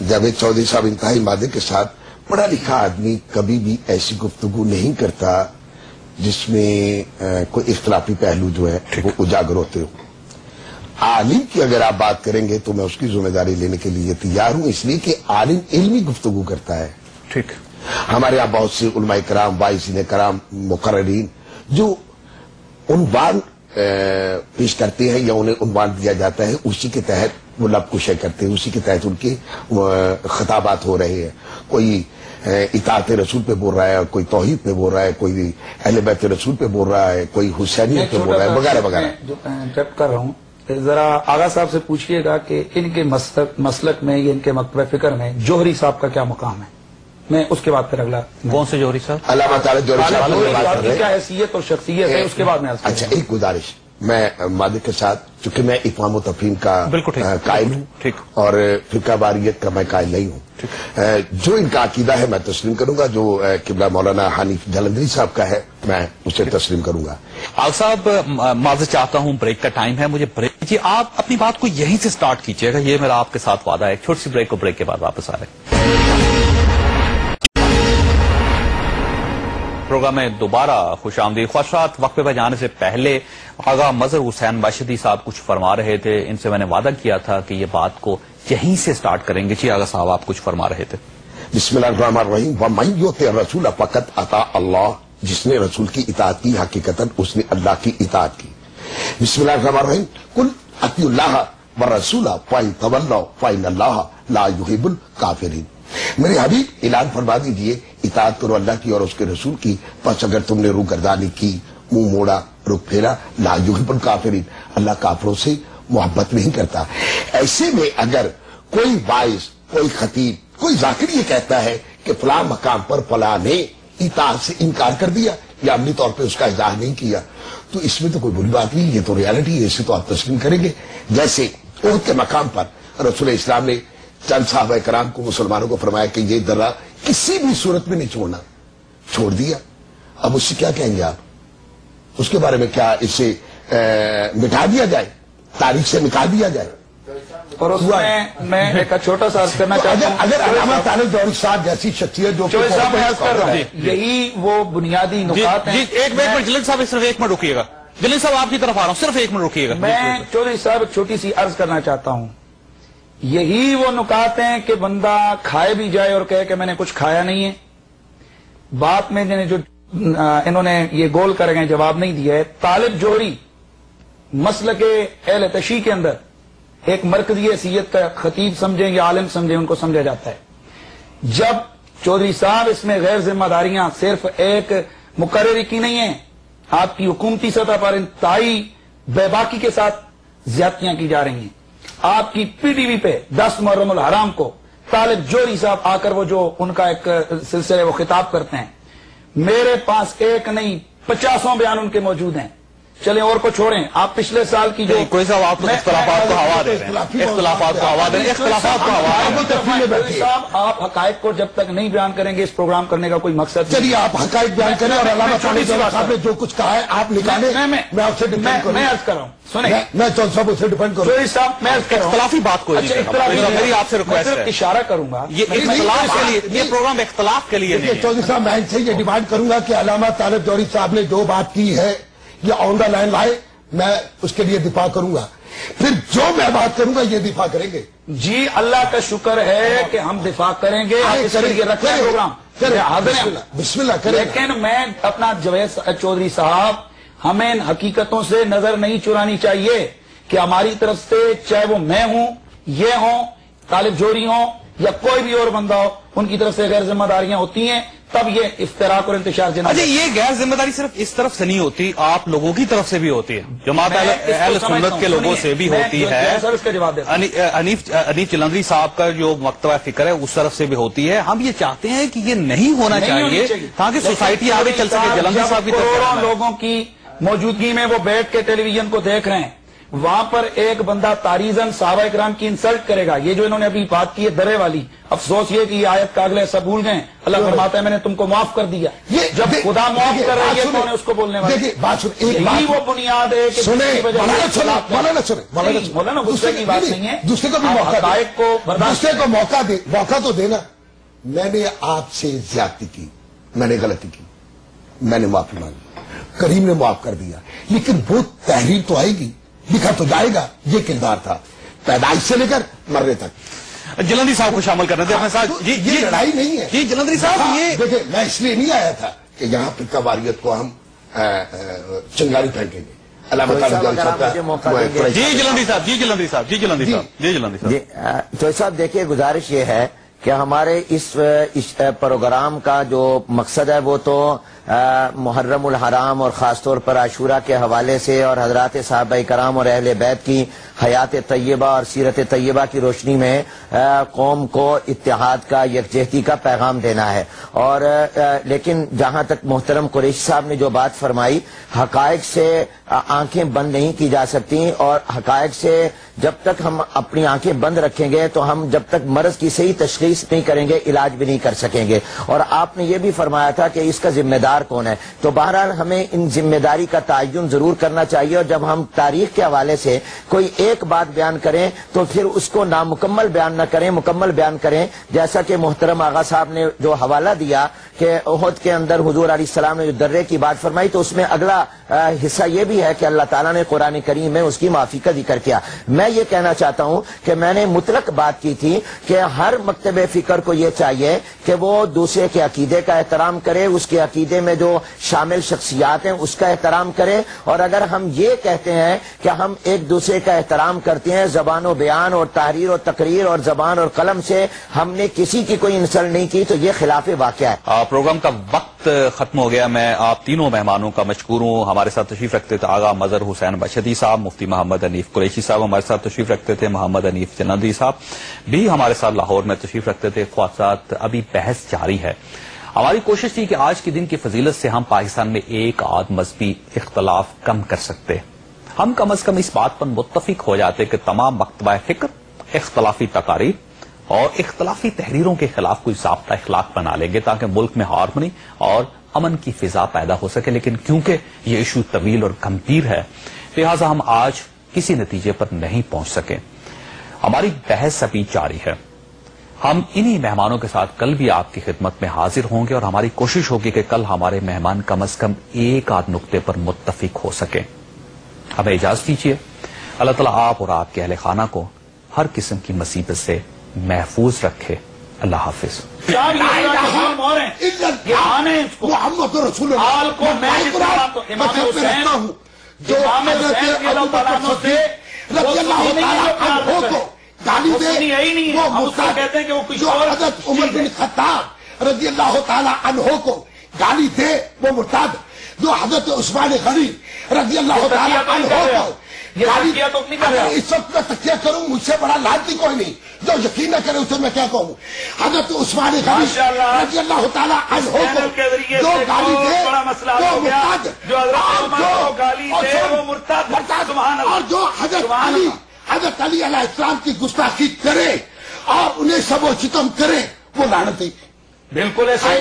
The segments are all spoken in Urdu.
جاوید چودھری صاحب انتہائی مادے کے ساتھ، پڑھا لکھا آدمی کبھی بھی ایسی گفتگو نہیں کرتا جس میں کوئی اختلافی پہلو جو ہے وہ اجاگر ہوتے ہو. عالم کی اگر آپ بات کریں گے تو میں اس کی ذمہ داری لینے کے لیے تیار ہوں، اس لیے کہ عالم علمی گفتگو کرتا ہے. ٹھیک. ہمارے یہاں بہت سے علماء کرام، باعثین کرام، مقررین جو عنوان پیش کرتے ہیں یا انہیں عنوان دیا جاتا ہے، اسی کے تحت وہ لب کشے کرتے ہیں، اسی کے تحت ان کے خطابات ہو رہے ہیں. کوئی اطاعت رسول پہ بول رہا ہے، کوئی توحید پہ بول رہا ہے، کوئی اہل بیت رسول پہ بول رہا ہے، کوئی حسینیت پہ بول رہا ہے، وغیرہ وغیرہ. جو انٹرپٹ کر رہا ہوں، ذرا آغا صاحب سے پوچھئے گا کہ ان کے مسلک میں یا ان کے مکتبہ فکر میں جوہری صاحب کا کیا مقام ہے؟ میں اس کے بعد پھر اگلا. کون سے جوہری صاحب؟ علامہ تعالی جوہری صاحب کی کیا حیثیت اور شخصیت ہے، اس کے بعد میں. اچھا، ایک گزارش، میں مادے کے ساتھ، چونکہ میں افہام و تفہیم کا قائل ہوں اور فقہ واریت کا میں قائل نہیں ہوں. جو ان کا عقیدہ ہے میں تسلیم کروں گا، جو قبلہ مولانا حنیف جلندری صاحب کا ہے میں اسے تسلیم کروں گا. آغا صاحب معذرت چاہتا ہوں، بریک کا ٹائم ہے، مجھے بریک دیجیے. آپ اپنی بات کو یہیں سے سٹارٹ کیجیے گا، یہ میرا آپ کے ساتھ وعدہ ہے. ایک چھوٹی سی بریک کو، بریک کے بعد واپس آ رہے ہیں. پروگرام میں دوبارہ خوش آمدید. خواہشات وقفے پہ جانے سے پہلے آغا مظہر حسین ماشدی صاحب کچھ فرما رہے تھے. ان سے میں نے وعدہ کیا تھا کہ یہ بات کو یہیں سے سٹارٹ کریں گے. جی آغا صاحب، آپ کچھ فرما رہے تھے. بسم اللہ الرحمن الرحیم. وَمَن يُطِعِ الرَّسُولَ فَقَدْ أَطَاعَ اللَّهَ. جس نے رسول کی اطاعت کی حقیقتاً اس نے اللہ کی اطاعت کی. بسم اللہ الرحمن الرحیم. قُلْ أَطِیعُوا اللَّهَ وَالرَّسُولَ فَإِن تَوَلَّوْا فَإِنَّ اللَّهَ لَا يُحِبُّ الْكَافِرِينَ. میرے حبیب اعلان فرما دیجئے، اطاعت کرو اللہ کی اور اس کے رسول کی، پس اگر تم نے روگردانی کی، منہ موڑا، رخ پھیرا، لا یحب الکافرین، اللہ کافروں سے محبت نہیں کرتا. ایسے میں اگر کوئی باعث، کوئی خطیب، کوئی ذاکر یہ کہتا ہے کہ فلاں مقام پر فلاں نے اطاعت سے انکار کر دیا یا عملی طور پہ اس کا اظہار نہیں کیا، تو اس میں تو کوئی بری بات نہیں، یہ تو ریالٹی ہے، اسے تو آپ تسلیم کریں گے. جیسے احد کے مقام پر رسول اسلام نے چند صحابہ کرام کو، مسلمانوں کو فرمایا کہ یہ درہ کسی بھی صورت میں نہیں چھوڑنا، چھوڑ دیا. اب اس سے کیا کہیں گے آپ؟ اس کے بارے میں کیا اسے مٹا دیا جائے، تاریخ سے مٹا دیا جائے؟ اور اس میں ایک چھوٹا سا عرض کرنا چاہتا ہوں، اگر علامہ تعالی جوہری صاحب جیسی شخصیت جو یہی وہ بنیادی نکات ہیں. ایک منٹ جلیل صاحب، صرف ایک منٹ رکیے گا. جلیل صاحب آپ کی طرف آ رہا ہوں، صرف ایک منٹ رکیے گا. میں چودھری صاحب ایک چھوٹی سی عرض کرنا چاہتا ہوں. یہی وہ نکات ہیں کہ بندہ کھائے بھی جائے اور کہے کہ میں نے کچھ کھایا نہیں ہے. بات میں جو انہوں نے یہ گول کر گئے جواب نہیں دیا ہے. طالب جوہری مسلک اہل تشیع کے اندر ایک مرکزی حیثیت کا خطیب سمجھیں یا عالم سمجھیں، ان کو سمجھا جاتا ہے. جب چودھری صاحب اس میں غیر ذمہ داریاں صرف ایک مقرری کی نہیں ہیں، آپ کی حکومتی سطح پر انتہائی بے باکی کے ساتھ زیادتیاں کی جا رہی ہیں. آپ کی پی ٹی وی پہ 10 محرم الحرام کو طالب جوہری صاحب آ کر وہ جو ان کا ایک سلسلے وہ خطاب کرتے ہیں، میرے پاس ایک نہیں 50 بیان ان کے موجود ہیں. چلیں اور کو چھوڑیں، آپ پچھلے سال کی جو کوئی صاحب آپ اختلافات کو ہوا دے رہے ہیں، اختلافات کو ہوا دے رہے ہیں، اختلافات کو ہوا دے صاحب آپ حقائق کو جب تک نہیں بیان کریں گے اس پروگرام کرنے کا کوئی مقصد. چلیے آپ حقائق بیان کریں اور علامہ تعالی جوہری صاحب نے جو کچھ کہا ہے آپ نکالیں. میں آپ سے ڈیپینڈ کروں، میں عرض کر رہا ہوں، سنیں میں چودھری صاحب اسے ڈیپینڈ کروں. جوہری صاحب میں عرض کر رہا ہوں اختلافی بات کو میری آپ سے ریکویسٹ ہے، اشارہ کروں گا. یہ اختلاف کے لیے، یہ پروگرام اختلاف کے لیے نہیں ہے. چودھری صاحب میں ان سے یہ ڈیمانڈ کروں گا کہ علامہ طالب جوہری صاحب نے جو بات کی ہے یہ آن دا لائن لائے، میں اس کے لیے دفاع کروں گا. پھر جو میں بات کروں گا یہ دفاع کریں گے. جی اللہ کا شکر ہے کہ ہم دفاع کریں گے، رکھیں پروگرام بسم اللہ کریں. لیکن میں اپنا جاوید چودھری صاحب، ہمیں ان حقیقتوں سے نظر نہیں چرانی چاہیے کہ ہماری طرف سے چاہے وہ میں ہوں، یہ ہوں، طالب جوہری ہوں یا کوئی بھی اور بندہ ہو، ان کی طرف سے غیر ذمہ داریاں ہوتی ہیں، تب یہ افتراق اور انتشار جناب. اچھا، یہ غیر ذمہ داری صرف اس طرف سے نہیں ہوتی، آپ لوگوں کی طرف سے بھی ہوتی ہے، جماعت اہل سنت کے لوگوں سے بھی ہوتی ہے. اس کا جواب دیتا ہوں. حنیف جلندری صاحب کا جو مکتبہ فکر ہے اس طرف سے بھی ہوتی ہے. ہم یہ چاہتے ہیں کہ یہ نہیں ہونا چاہیے تاکہ سوسائٹی آگے چل سکے. جلندری صاحب کی کروڑوں لوگوں کی موجودگی میں وہ بیٹھ کے ٹیلی ویژن کو دیکھ رہے ہیں، وہاں پر ایک بندہ تاریزن صحابہ اکرام کی انسلٹ کرے گا. یہ جو انہوں نے ابھی بات کی ہے درے والی, افسوس یہ کہ یہ آیت کا اگلے سب بھول گئے. اللہ فرماتا ہے میں نے تم کو معاف کر دیا. جب خدا معاف کر رہی ہے کون ہے اس کو بولنے والے؟ یہی وہ بنیاد ہے کہ مولانا غصے کی بات نہیں ہے, دوسرے کو بھی حقائق کو دوسرے کو موقع تو دینا. میں نے آپ سے زیادتی کی, میں نے غلطی کی, میں نے معافی مانگی, کریم نے معاف کر دیا, لیکن وہ تحریر تو آئے گی, لکھا تو جائے گا. یہ کردار تھا پیدائش سے لے کر مرنے تک. جلندری صاحب کو شامل کرنا تھے اپنے ساتھ. یہ لڑائی نہیں ہے جی جلندری صاحب, یہ دیکھیں میں اس لیے نہیں آیا تھا کہ یہاں فرقہ واریت کو ہم چنگاری پھینکیں گے. اللہ تعالیٰ جی جلندری صاحب. تو صاحب دیکھیے, گزارش یہ ہے کہ ہمارے اس پروگرام کا جو مقصد ہے وہ تو محرم الحرام اور خاص طور پر عاشورہ کے حوالے سے اور حضرات صحابہ کرام اور اہل بیت کی حیات طیبہ اور سیرت طیبہ کی روشنی میں قوم کو اتحاد کا, یکجہتی کا پیغام دینا ہے. اور لیکن جہاں تک محترم قریشی صاحب نے جو بات فرمائی, حقائق سے آنکھیں بند نہیں کی جا سکتی, اور حقائق سے جب تک ہم اپنی آنکھیں بند رکھیں گے تو ہم جب تک مرض کی صحیح تشخیص نہیں کریں گے علاج بھی نہیں کر سکیں گے. اور آپ نے یہ بھی فرمایا تھا کہ اس کا ذمہ دار کون ہے, تو بہرحال ہمیں ان ذمہ داری کا تعین ضرور کرنا چاہیے. اور جب ہم تاریخ کے حوالے سے کوئی ایک بات بیان کریں تو پھر اس کو نامکمل بیان نہ کریں, مکمل بیان کریں. جیسا کہ محترم آغا صاحب نے جو حوالہ دیا کہ احد کے اندر حضور علیہ السلام نے جو درے کی بات فرمائی, تو اس میں اگلا حصہ یہ بھی ہے کہ اللہ تعالیٰ نے قرآن کریم میں اس کی معافی کا ذکر کیا. میں یہ کہنا چاہتا ہوں کہ میں نے مطلق بات کی تھی کہ ہر مکتب فکر کو یہ چاہیے کہ وہ دوسرے کے عقیدے کا احترام کرے, اس کے عقیدے میں جو شامل شخصیات ہیں اس کا احترام کرے. اور اگر ہم یہ کہتے ہیں کہ ہم ایک دوسرے کا احترام کرتے ہیں, زبان و بیان اور تحریر و تقریر اور زبان اور قلم سے ہم نے کسی کی کوئی انسلٹ نہیں کی, تو یہ خلاف واقعہ ہے. پروگرام کا وقت ختم ہو گیا. میں آپ تینوں مہمانوں کا مشکور ہوں. ہمارے ساتھ تشریف رکھتے تھے آغا مظہر حسین بشتی صاحب, مفتی محمد حنیف قریشی صاحب ہمارے ساتھ تشریف رکھتے تھے, محمد حنیف جلندری صاحب بھی ہمارے ساتھ لاہور میں تشریف رکھتے تھے. خواصات ابھی بحث جاری ہے. ہماری کوشش تھی کہ آج کے دن کی فضیلت سے ہم پاکستان میں ایک آدھ مذہبی اختلاف کم کر سکتے. ہم کم از کم اس بات پر متفق ہو جاتے کہ تمام مکتبہ فکر اختلافی تقاریر اور اختلافی تحریروں کے خلاف کوئی ضابطہ اخلاق بنا لیں گے تاکہ ملک میں ہارمنی اور امن کی فضا پیدا ہو سکے. لیکن کیونکہ یہ ایشو طویل اور گمبھیر ہے لہٰذا ہم آج کسی نتیجے پر نہیں پہنچ سکے. ہماری بحث ابھی جاری ہے. ہم انہی مہمانوں کے ساتھ کل بھی آپ کی خدمت میں حاضر ہوں گے اور ہماری کوشش ہوگی کہ کل ہمارے مہمان کم از کم ایک آدھ نقطے پر متفق ہو سکیں. ہمیں اجازت دیجیے. اللہ تعالیٰ آپ اور آپ کے اہل خانہ کو ہر قسم کی مصیبت سے محفوظ رکھے. اللہ حافظ. محمد رسول گالی دے, جو حضرت عمر بن خطاب رضی اللہ تعالیٰ عنہ کو گالی دے وہ مرتد, جو حضرت عثمان غنی رضی اللہ تعالیٰ عنہ کو گالی دے. اس وقت میں تکیہ کروں, مجھ سے بڑا لانتی کوئی نہیں. جو یقین نہ کرے اسے میں کیا کہوں. حضرت عثمان غنی رضی اللہ تعالیٰ عنہ کو جو گالی دے وہ مرتد, اور جو حضرت علی علیہ السلام کی گستاخی کرے اور انہیں سب و ستم کرے وہ لعنتی. بالکل ایسے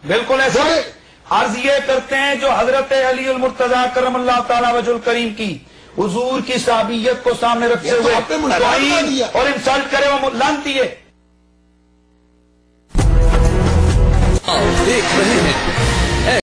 بالکل ایسے عرض یہ کرتے ہیں جو حضرت علی المرتضیٰ کرم اللہ تعالی وجہ الکریم کی حضور کی صحابیت کو سامنے رکھتے ہوئے توہین اور انسلٹ کرے وہ لعنتی ہے. دیکھ رہے ہیں